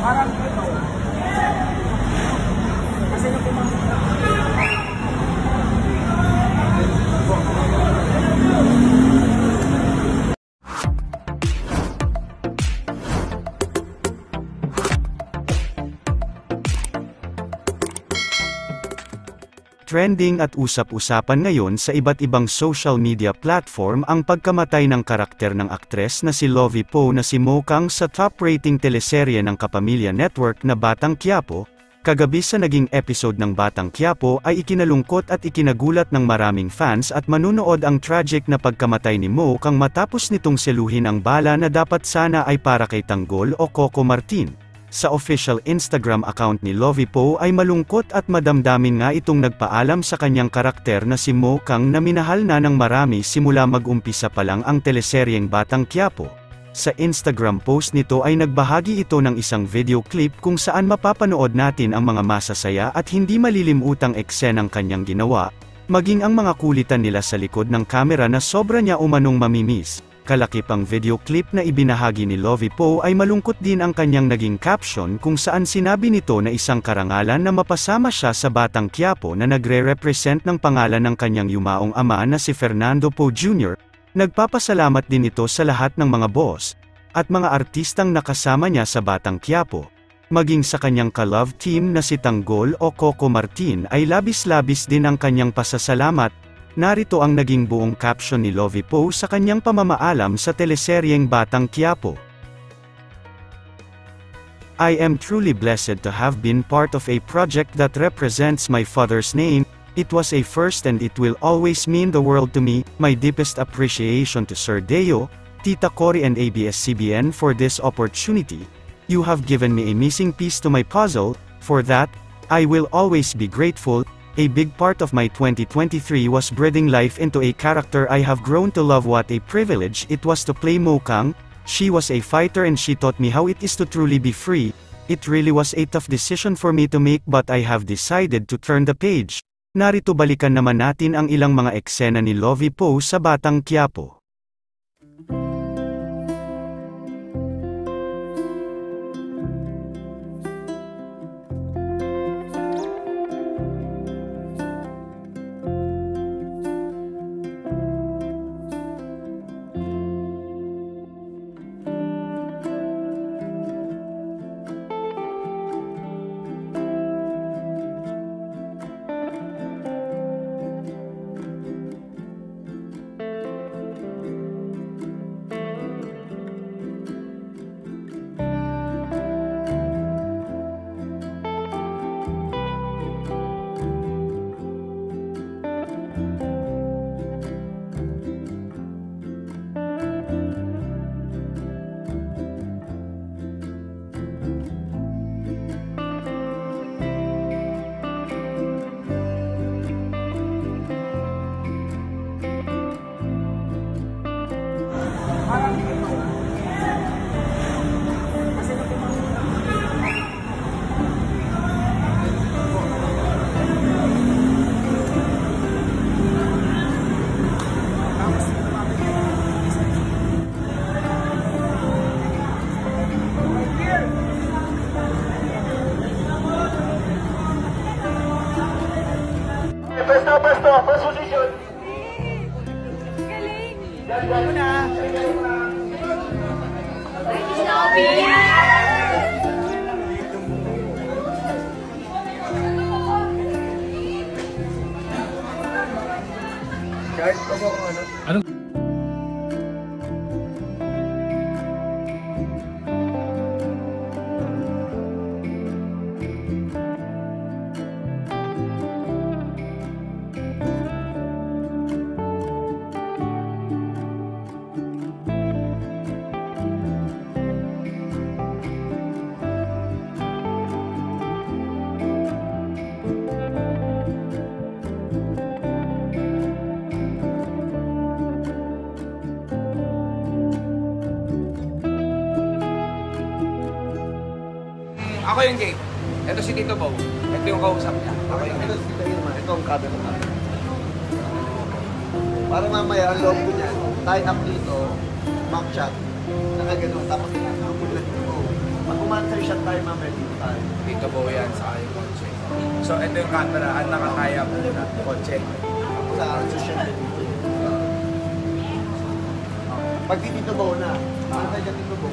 Parang ito. Kasi yung trending at usap-usapan ngayon sa iba't ibang social media platform ang pagkamatay ng karakter ng aktres na si Lovie Poe na si Mo Kang sa top-rating teleserye ng Kapamilya Network na Batang Quiapo. Kagabi sa naging episode ng Batang Quiapo ay ikinalungkot at ikinagulat ng maraming fans at manunood ang tragic na pagkamatay ni Mo Kang matapos nitong seluhin ang bala na dapat sana ay para kay Tanggol o Coco Martin. Sa official Instagram account ni Lovie Poe ay malungkot at madamdamin nga itong nagpaalam sa kanyang karakter na si Mo Kang na minahal na ng marami simula mag-umpisa pa lang ang teleseryeng Batang Quiapo. Sa Instagram post nito ay nagbahagi ito ng isang video clip kung saan mapapanood natin ang mga masasaya at hindi malilimutang eksenang kanyang ginawa, maging ang mga kulitan nila sa likod ng kamera na sobra niya umanong mamimiss. Kalakip ang video clip na ibinahagi ni Lovie Poe ay malungkot din ang kanyang naging caption kung saan sinabi nito na isang karangalan na mapasama siya sa Batang Quiapo na nagre-represent ng pangalan ng kanyang yumaong ama na si Fernando Poe Jr. Nagpapasalamat din ito sa lahat ng mga boss at mga artistang nakasama niya sa Batang Quiapo. Maging sa kanyang ka-love team na si Tanggol o Coco Martin ay labis-labis din ang kanyang pasasalamat. Narito ang naging buong caption ni Lovie Poe sa kanyang pamamaalam sa teleseryeng Batang Quiapo. I am truly blessed to have been part of a project that represents my father's name. It was a first and it will always mean the world to me. My deepest appreciation to Sir Deo, Tita Cory and ABS-CBN for this opportunity. You have given me a missing piece to my puzzle. For that, I will always be grateful. A big part of my 2023 was breathing life into a character I have grown to love. What a privilege it was to play Mo Kang. She was a fighter and she taught me how it is to truly be free. It really was a tough decision for me to make but I have decided to turn the page. Narito balikan naman natin ang ilang mga eksena ni Lovie Poe sa Batang Quiapo. First position. Galing! Yan na. Kahit pa ba kung ano? Anong Ako yung Jake. Ito si Tito Bo. Ito yung kausap niya. Ako yung Ito si Tayo naman. Ito ang camera naman. Para mamaya ang loob ko niyan, tie up dito, back shot, nakagano, tapos nakakabulat ko. Pag umanswer shot tayo mamaya dito tayo. Tito Bo yan sa yung kotse. So, ito yung camera. Ang nakataya mo na kotse. Sa social media. Pag dito ba na, ano tayo dito ba?